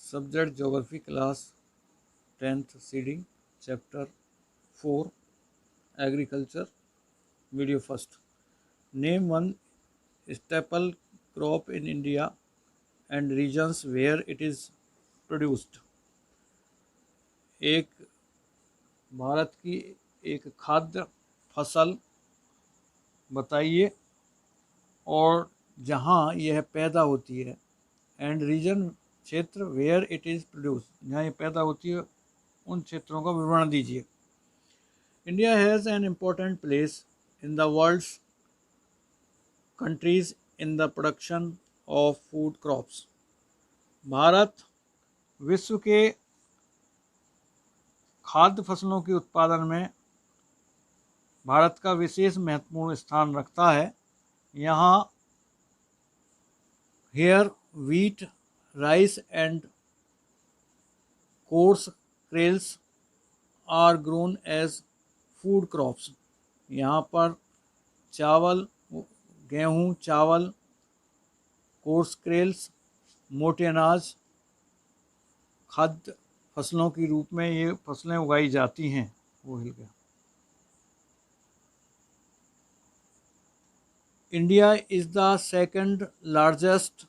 Subject Geography class 10th CD Chapter 4 Agriculture. Video first. Name one staple crop in India and regions where it is produced. एक भारत की एक खाद्य फसल बताइए और जहाँ यह पैदा होती है। एंड रीजन क्षेत्र वेयर इट इज़ प्रोड्यूस, जहाँ ये पैदा होती है उन क्षेत्रों का विवरण दीजिए। India has an important place in the world's countries in the production of food crops. Bharat विश्व के खाद्य फसलों के उत्पादन में भारत का विशेष महत्वपूर्ण स्थान रखता है। यहाँ hair, wheat, rice and coarse grains are grown as food crops. यहाँ पर चावल, गेहूँ, चावल, कोर्स क्रेल्स, मोटे अनाज खाद्य फसलों के रूप में ये फसलें उगाई जाती हैं। वो हिल गया। India is the second largest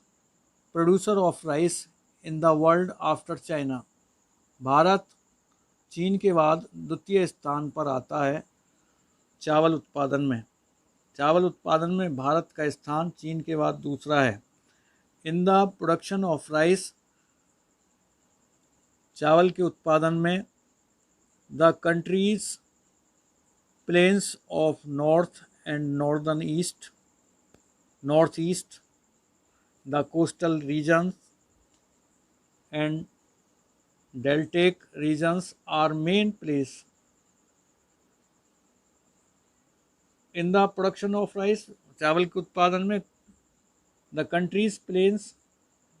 producer of rice in the world after China. Bharat चीन के बाद द्वितीय स्थान पर आता है चावल उत्पादन में। चावल उत्पादन में भारत का स्थान चीन के बाद दूसरा है। In the production of rice, चावल के उत्पादन में, the countries plains of north and north east, the coastal regions and deltaic regions are main place in the production of rice. चावल के उत्पादन में the countries plains,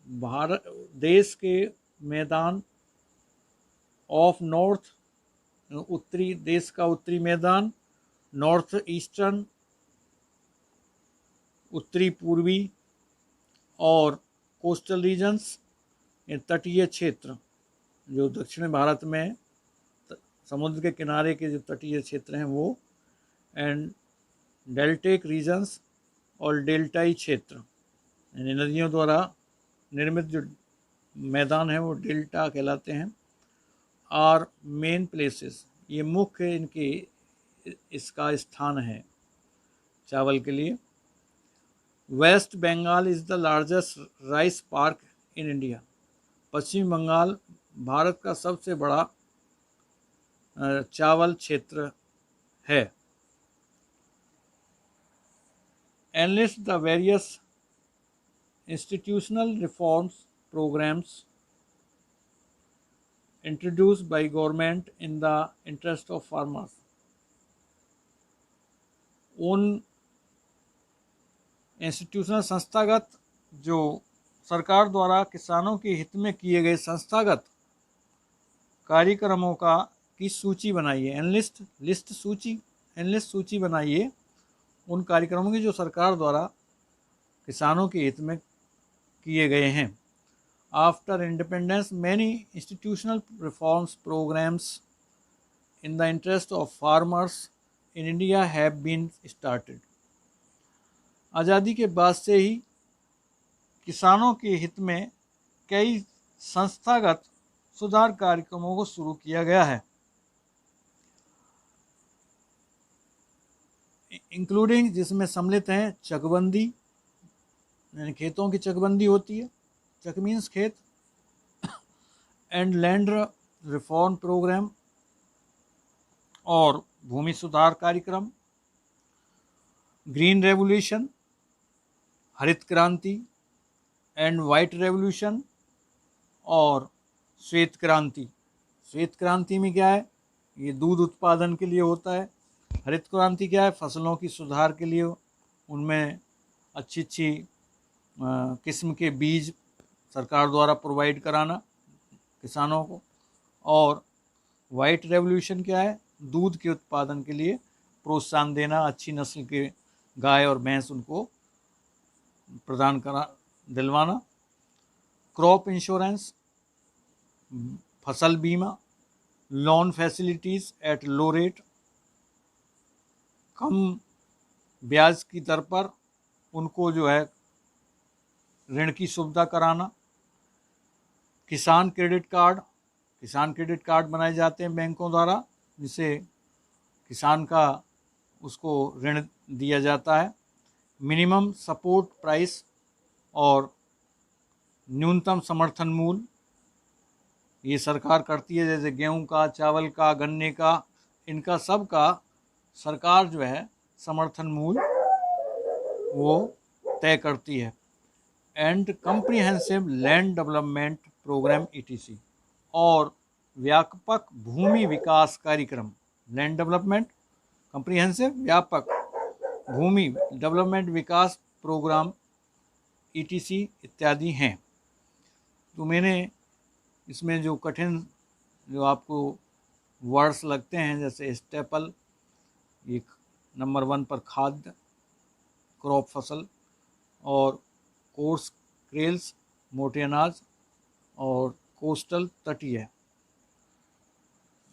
भारत देश के मैदान, ऑफ नॉर्थ उत्तरी, देश का उत्तरी मैदान, नॉर्थ ईस्टर्न उत्तरी पूर्वी, और कोस्टल रीजन्स तटीय क्षेत्र जो दक्षिण भारत में समुद्र के किनारे के जो तटीय क्षेत्र हैं वो, एंड डेल्टेक रीजन्स और डेल्टाई क्षेत्र यानी नदियों द्वारा निर्मित जो मैदान हैं वो डेल्टा कहलाते हैं। आर मेन प्लेसेस, ये मुख्य इनके इसका स्थान है चावल के लिए। West Bengal is the largest rice park in India. Paschim Bangal Bharat का सबसे बड़ा चावल क्षेत्र है। Enlist the various institutional reforms programs introduced by government in the interest of farmers. उन इंस्टीट्यूशनल संस्थागत जो सरकार द्वारा किसानों के हित में किए गए संस्थागत कार्यक्रमों की सूची बनाइए। एनलिस्ट सूची बनाइए उन कार्यक्रमों की जो सरकार द्वारा किसानों के हित में किए गए हैं। After independence many institutional reforms programmes in the interest of farmers in India have been started. आज़ादी के बाद से ही किसानों के हित में कई संस्थागत सुधार कार्यक्रमों को शुरू किया गया है, इंक्लूडिंग जिसमें सम्मिलित हैं चकबंदी, यानी खेतों की चकबंदी होती है, चक मीन्स खेत, एंड लैंड रिफॉर्म प्रोग्राम और भूमि सुधार कार्यक्रम, ग्रीन रेवोल्यूशन हरित क्रांति, एंड वाइट रेवोल्यूशन और श्वेत क्रांति। श्वेत क्रांति में क्या है, ये दूध उत्पादन के लिए होता है। हरित क्रांति क्या है, फसलों की सुधार के लिए, उनमें अच्छी किस्म के बीज सरकार द्वारा प्रोवाइड कराना किसानों को। और वाइट रेवोल्यूशन क्या है, दूध के उत्पादन के लिए प्रोत्साहन देना, अच्छी नस्ल के गाय और भैंस उनको प्रदान दिलवाना। क्रॉप इंश्योरेंस फसल बीमा, loan facilities at low rate, कम ब्याज की दर पर उनको जो है ऋण की सुविधा कराना, किसान क्रेडिट कार्ड बनाए जाते हैं बैंकों द्वारा, जिससे किसान का उसको ऋण दिया जाता है, मिनिमम सपोर्ट प्राइस और न्यूनतम समर्थन मूल्य ये सरकार करती है, जैसे गेहूं का, चावल का, गन्ने का, इनका सब का सरकार जो है समर्थन मूल्य वो तय करती है। And comprehensive land development programme ETC, और व्यापक भूमि विकास कार्यक्रम, लैंड डेवलपमेंट कम्प्रीहेंसिव व्यापक भूमि डेवलपमेंट विकास प्रोग्राम ETC इत्यादि हैं। तो मैंने इसमें जो कठिन जो आपको वर्ड्स लगते हैं, जैसे स्टेपल, एक नंबर 1 पर खाद्य क्रॉप फसल, और कोर्स क्रेल्स मोटे अनाज, और कोस्टल तटीय।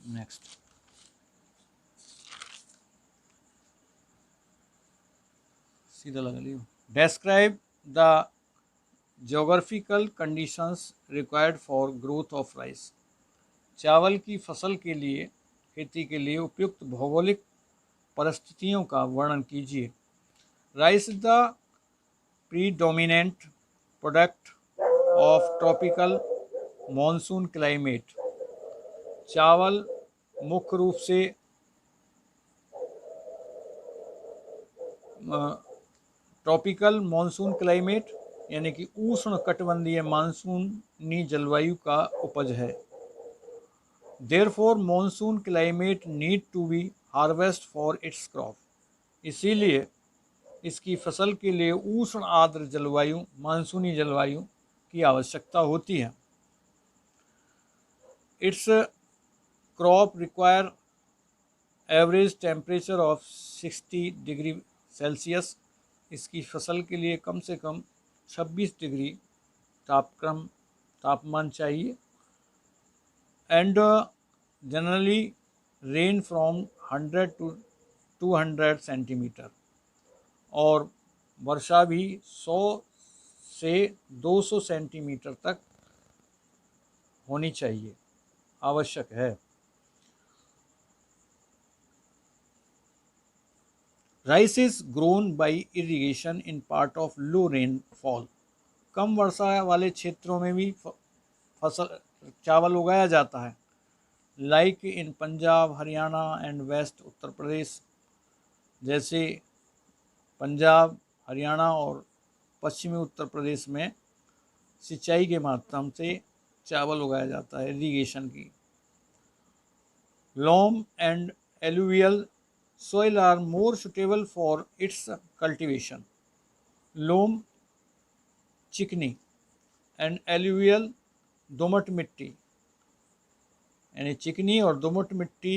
नेक्स्ट, सीधा लगा लियो। Describe the geographical conditions required for growth of rice. चावल की फसल के लिए, खेती के लिए उपयुक्त भौगोलिक परिस्थितियों का वर्णन कीजिए। Rice the predominant product of tropical monsoon climate. चावल मुख्य रूप से ट्रॉपिकल मॉनसून क्लाइमेट यानी कि उष्ण कटिबंधीय मानसूनी जलवायु का उपज है। Therefore monsoon climate need to be harvest for its crop. इसीलिए इसकी फसल के लिए उष्ण आर्द्र जलवायु, मानसूनी जलवायु की आवश्यकता होती है। It's crop require average temperature of 60 degree Celsius. इसकी फसल के लिए कम से कम 26 डिग्री तापमान चाहिए। And generally rain from 100 to 200 centimetre, और वर्षा भी 100 से 200 सेंटीमीटर तक होनी चाहिए, आवश्यक है। Rice is grown by irrigation in part of low rainfall. कम वर्षा वाले क्षेत्रों में भी फसल चावल उगाया जाता है, like in Punjab, Haryana and west Uttar Pradesh. जैसे पंजाब, हरियाणा और पश्चिमी उत्तर प्रदेश में सिंचाई के माध्यम से चावल उगाया जाता है, इरिगेशन की। Lomb and alluvial soil are more suitable for its cultivation. Loam चिकनी एंड एलुवियल दोमट मिट्टी, यानी चिकनी और दोमट मिट्टी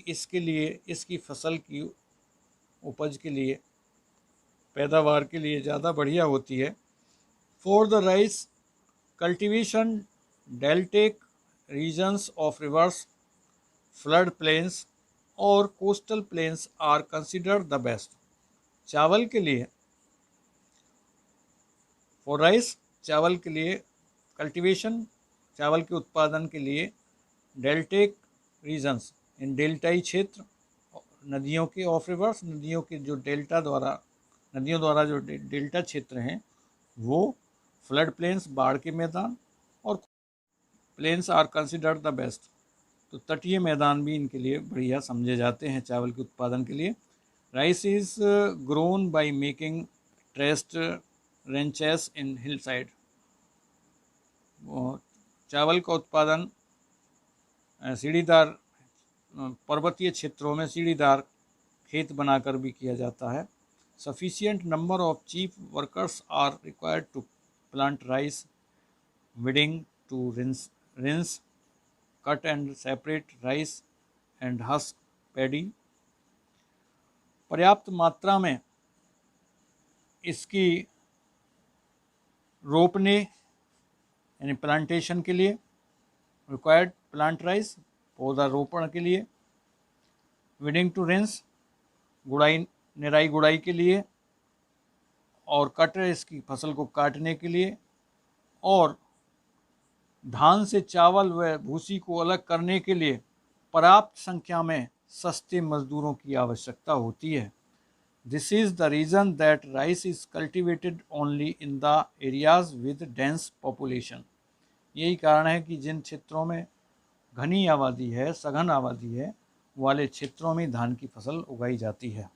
इसके लिए, इसकी फसल की उपज के लिए, पैदावार के लिए ज़्यादा बढ़िया होती है। For the rice cultivation, deltaic regions of rivers, flood plains और coastal plains are considered the best. चावल के लिए, फॉर राइस चावल के लिए कल्टीवेशन, चावल के उत्पादन के लिए डेल्टिक रीजन्स, इन डेल्टाई क्षेत्र, नदियों के ऑफ रिवर्स, नदियों के जो नदियों द्वारा जो डेल्टा क्षेत्र हैं वो, फ्लड प्लेन्स बाढ़ के मैदान, और plains are considered the best, तो तटीय मैदान भी इनके लिए बढ़िया समझे जाते हैं चावल के उत्पादन के लिए। Rice is grown by making terraced ranches in hill side. चावल का उत्पादन सीढ़ीदार पर्वतीय क्षेत्रों में सीढ़ीदार खेत बनाकर भी किया जाता है। Sufficient number of chief workers are required to plant rice, weeding to rinse, cut and separate rice and husk paddy. पर्याप्त मात्रा में इसकी रोपने यानी प्लांटेशन के लिए, रिक्वायर्ड प्लांट राइस, पौधारोपण के लिए, विडिंग टू रेंस, गुड़ाई निराई गुड़ाई के लिए, और कटर इसकी फसल को काटने के लिए, और धान से चावल व भूसी को अलग करने के लिए पर्याप्त संख्या में सस्ते मजदूरों की आवश्यकता होती है। This is the reason that rice is cultivated only in the areas with dense population. यही कारण है कि जिन क्षेत्रों में घनी आबादी है, सघन आबादी है, वाले क्षेत्रों में धान की फसल उगाई जाती है।